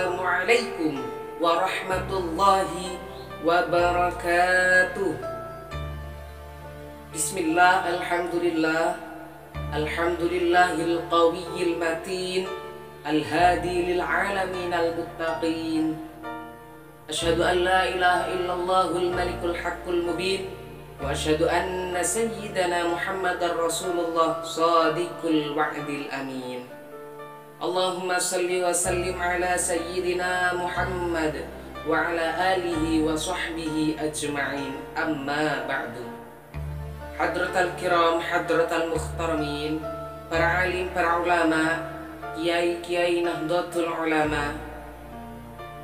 Assalamualaikum warahmatullahi wabarakatuh. Bismillah, alhamdulillah, alhamdulillahil qawiyyil matin, al-hadi lil alamin al-muttaqin. Asyhadu an la ilaha illallahul malikul haqqul mubin, wa asyhadu anna sayyidana Muhammadar Rasulullah shadiqul wa'dil amin. Allahumma salli wa sallim ala sayyidina Muhammad wa ala alihi wa sahbihi ajma'in, amma ba'du. Hadratal kiram, hadratal muhtaramin, para alim, para ulama, kiai-kiai Nahdlatul Ulama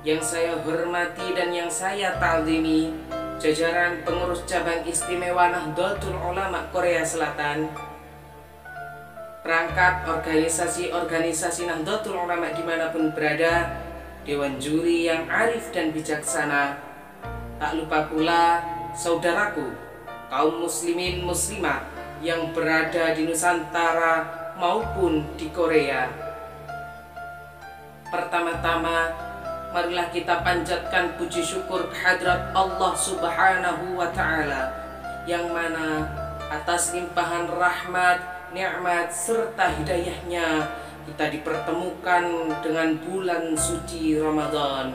yang saya hormati dan yang saya ta'zimi, jajaran pengurus cabang istimewa Nahdlatul Ulama Korea Selatan, perangkat organisasi-organisasi Nahdlatul Ulama dimanapun berada, dewan juri yang arif dan bijaksana, tak lupa pula saudaraku kaum muslimin muslimat yang berada di Nusantara maupun di Korea. Pertama-tama, marilah kita panjatkan puji syukur kehadrat Allah Subhanahu wa Ta'ala, yang mana atas limpahan rahmat, nikmat serta hidayahnya kita dipertemukan dengan bulan suci Ramadan,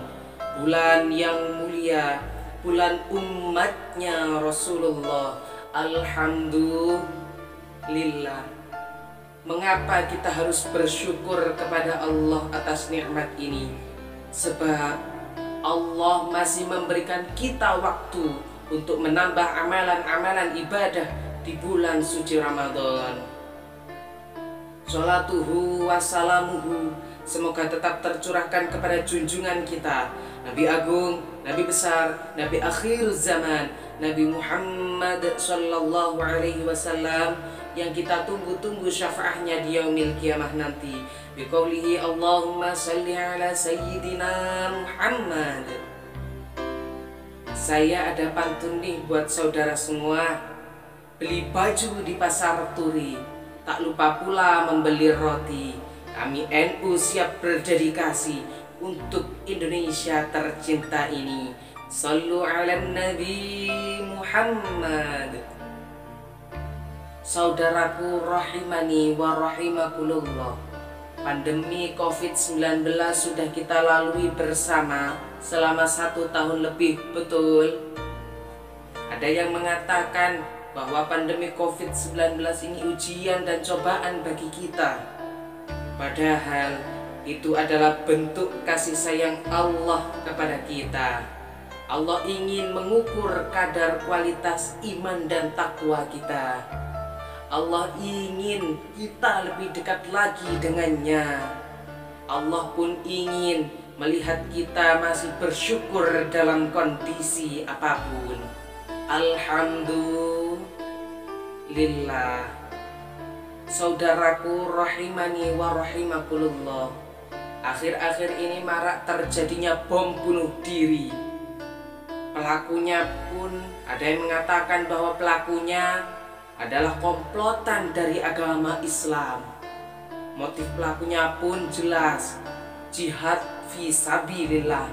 bulan yang mulia, bulan umatnya Rasulullah. Alhamdulillah. Mengapa kita harus bersyukur kepada Allah atas nikmat ini? Sebab Allah masih memberikan kita waktu untuk menambah amalan-amalan ibadah di bulan suci Ramadan. Sholatuhu wassalamuhu semoga tetap tercurahkan kepada junjungan kita, Nabi Agung, Nabi Besar, Nabi Akhir Zaman, Nabi Muhammad Sallallahu Alaihi Wasallam, yang kita tunggu-tunggu syafaatnya di yaumil kiamah nanti. Biqaulihi Allahumma salli ala sayyidina Muhammad. Saya ada pantun nih buat saudara semua. Beli baju di pasar turi, tak lupa pula membeli roti. Kami NU siap berdedikasi untuk Indonesia tercinta ini. Sallu ala Nabi Muhammad. Saudaraku rahimani wa rahimakumullah, pandemi COVID-19 sudah kita lalui bersama selama 1 tahun lebih, betul? Ada yang mengatakan bahwa pandemi COVID-19 ini ujian dan cobaan bagi kita. Padahal itu adalah bentuk kasih sayang Allah kepada kita. Allah ingin mengukur kadar kualitas iman dan takwa kita. Allah ingin kita lebih dekat lagi dengannya. Allah pun ingin melihat kita masih bersyukur dalam kondisi apapun. Alhamdulillah. Saudaraku rahimani wa rahimakumullah, akhir-akhir ini marak terjadinya bom bunuh diri. Pelakunya pun ada yang mengatakan bahwa pelakunya adalah komplotan dari agama Islam. Motif pelakunya pun jelas, jihad fisabilillah.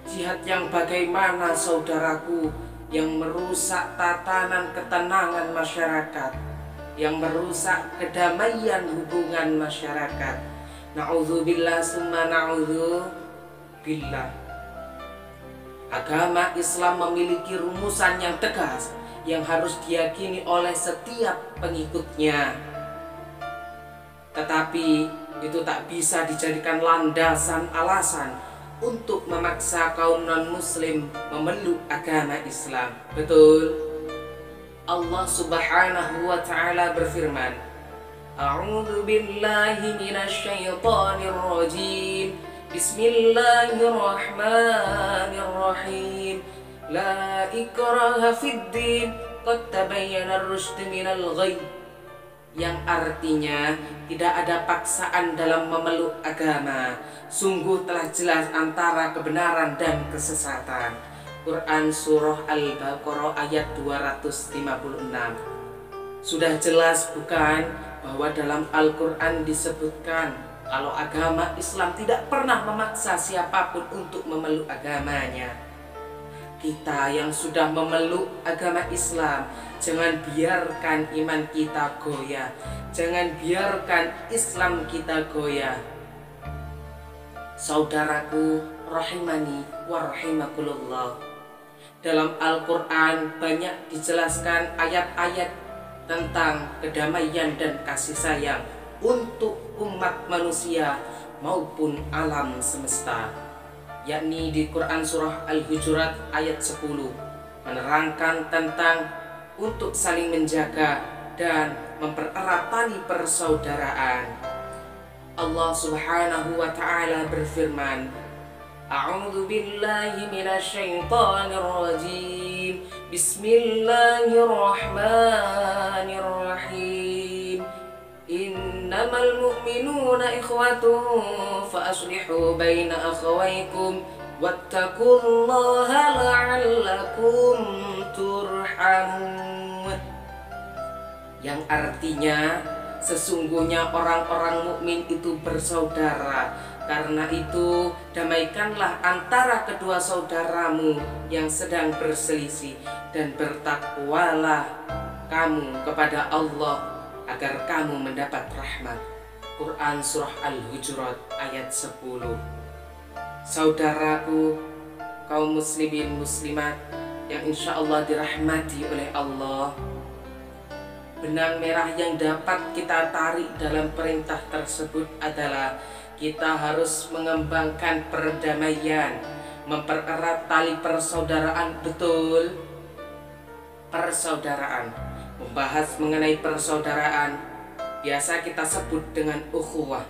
Jihad yang bagaimana, saudaraku? Yang merusak tatanan ketenangan masyarakat, yang merusak kedamaian hubungan masyarakat. Na'udzubillah summa na'udzubillah. Agama Islam memiliki rumusan yang tegas yang harus diyakini oleh setiap pengikutnya. Tetapi itu tak bisa dijadikan landasan alasan untuk memaksa kaum non-muslim memeluk agama Islam. Betul? Allah Subhanahu wa Ta'ala berfirman, A'udzu billahi minasyaitonir rajim. Bismillahirrahmanirrahim. La ikraha fid din, qad tabayyana ar-rusydu minal ghayy. Yang artinya tidak ada paksaan dalam memeluk agama. Sungguh telah jelas antara kebenaran dan kesesatan. Quran Surah Al-Baqarah ayat 256. Sudah jelas bukan bahwa dalam Al-Quran disebutkan Kalau agama Islam tidak pernah memaksa siapapun untuk memeluk agamanya. Kita yang sudah memeluk agama Islam, jangan biarkan iman kita goyah. Jangan biarkan Islam kita goyah. Saudaraku rahimani wa rahimakumullah. Dalam Al-Quran banyak dijelaskan ayat-ayat tentang kedamaian dan kasih sayang untuk umat manusia maupun alam semesta, yakni di Quran surah Al-Hujurat ayat 10 menerangkan tentang untuk saling menjaga dan mempererat tali persaudaraan. Allah Subhanahu wa taala berfirman, A'udzu billahi minasyaitonir rajim. Bismillahirrahmanirrahim. Innamal mu'minuna ikhwatun fa aslihu baina akhawaykum wattaqullaha la'allakum turhamun. Yang artinya sesungguhnya orang-orang mukmin itu bersaudara. Karena itu damaikanlah antara kedua saudaramu yang sedang berselisih dan bertakwalah kamu kepada Allah agar kamu mendapat rahmat. Quran surah Al-Hujurat ayat 10. Saudaraku kaum muslimin muslimat yang insya Allah dirahmati oleh Allah, benang merah yang dapat kita tarik dalam perintah tersebut adalah kita harus mengembangkan perdamaian, mempererat tali persaudaraan. Betul, persaudaraan. Membahas mengenai persaudaraan biasa kita sebut dengan ukhuwah.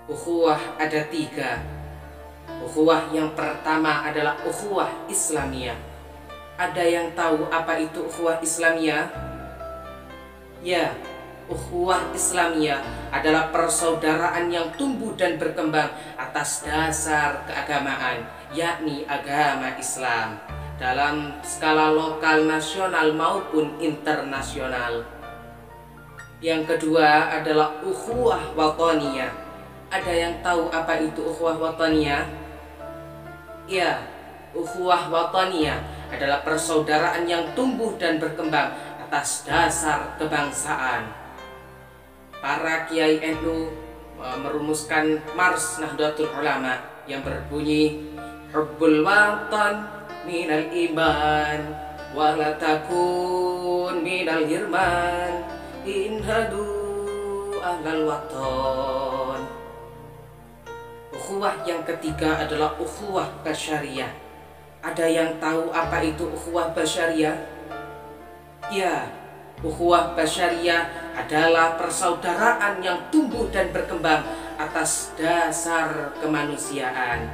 Ukhuwah ada 3. Ukhuwah yang pertama adalah ukhuwah Islamiyah. Ada yang tahu apa itu ukhuwah Islamiyah? Ya, ukhuwah Islamiyah adalah persaudaraan yang tumbuh dan berkembang atas dasar keagamaan, yakni agama Islam, dalam skala lokal, nasional maupun internasional. Yang kedua adalah ukhuwah wataniyah. Ada yang tahu apa itu ukhuwah wataniyah? Ya, ukhuwah wataniyah adalah persaudaraan yang tumbuh dan berkembang atas dasar kebangsaan. Para kiai NU merumuskan Mars Nahdlatul Ulama yang berbunyi Hubbul watan minal iman wala takun minal hirman inhadu ahlal waton. Ukhuwah yang ketiga adalah ukhuwah basyariah. Ada yang tahu apa itu ukhuwah basyariah? Ya, ukhuwah basyariah adalah persaudaraan yang tumbuh dan berkembang atas dasar kemanusiaan.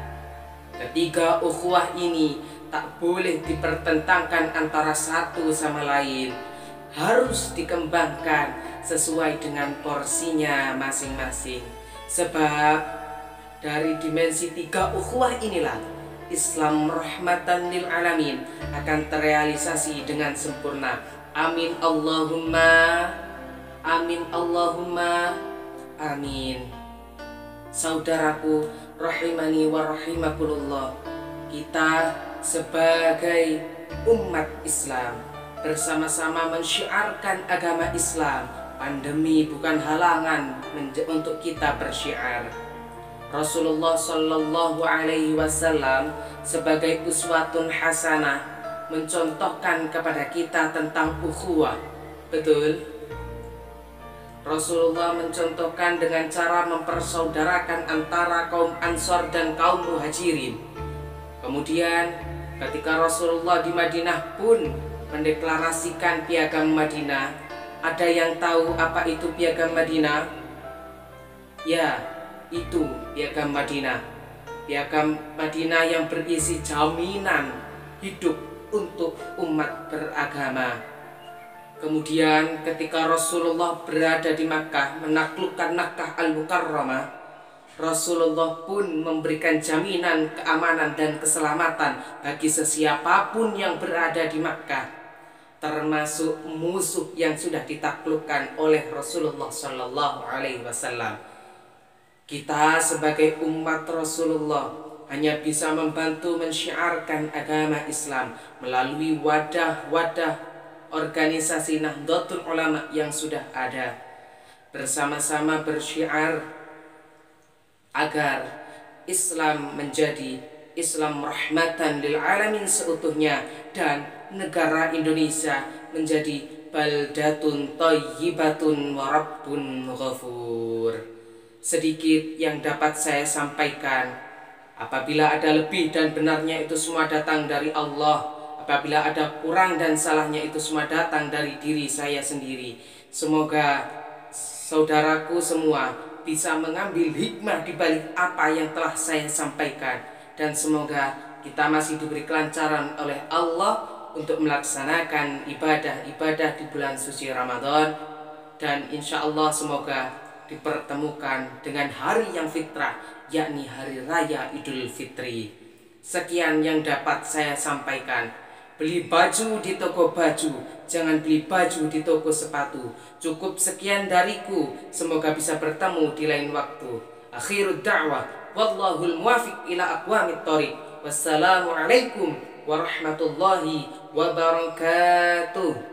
Ketiga ukhuwah ini tak boleh dipertentangkan antara satu sama lain. Harus dikembangkan sesuai dengan porsinya masing-masing. Sebab dari dimensi 3 ukhuwah inilah Islam rahmatan lil alamin akan terrealisasi dengan sempurna. Amin Allahumma, amin Allahumma, amin. Saudaraku rahimani wa rahimakumullah, kita sebagai umat Islam bersama-sama mensyiarkan agama Islam. Pandemi bukan halangan untuk kita bersyiar. Rasulullah Shallallahu Alaihi Wasallam sebagai uswatun hasanah mencontohkan kepada kita tentang ukhuwah. Betul, Rasulullah mencontohkan dengan cara mempersaudarakan antara kaum Ansor dan kaum Muhajirin. Kemudian ketika Rasulullah di Madinah pun mendeklarasikan piagam Madinah. Ada yang tahu apa itu piagam Madinah? Ya, itu piagam Madinah. Piagam Madinah yang berisi jaminan hidup untuk umat beragama. Kemudian ketika Rasulullah berada di Makkah menaklukkan Makkah Al-Mukarramah, Rasulullah pun memberikan jaminan keamanan dan keselamatan bagi sesiapapun yang berada di Makkah, termasuk musuh yang sudah ditaklukkan oleh Rasulullah Sallallahu Alaihi Wasallam. Kita sebagai umat Rasulullah hanya bisa membantu mensyiarkan agama Islam melalui wadah-wadah organisasi Nahdlatul Ulama yang sudah ada. Bersama-sama bersyiar agar Islam menjadi Islam rahmatan lil alamin seutuhnya, dan negara Indonesia menjadi baldatun thayyibatun wa rabbun ghafur. Sedikit yang dapat saya sampaikan. Apabila ada lebih dan benarnya itu semua datang dari Allah. Apabila ada kurang dan salahnya itu semua datang dari diri saya sendiri. Semoga saudaraku semua bisa mengambil hikmah di balik apa yang telah saya sampaikan. Dan semoga kita masih diberi kelancaran oleh Allah untuk melaksanakan ibadah-ibadah di bulan suci Ramadan. Dan insya Allah semoga dipertemukan dengan hari yang fitrah, yakni hari raya Idul Fitri. Sekian yang dapat saya sampaikan. Beli baju di toko baju, jangan beli baju di toko sepatu. Cukup sekian dariku, semoga bisa bertemu di lain waktu. Akhirud da'wah, wallahul muwafiq ila aqwamit thoriq. Wassalamualaikum warahmatullahi wabarakatuh.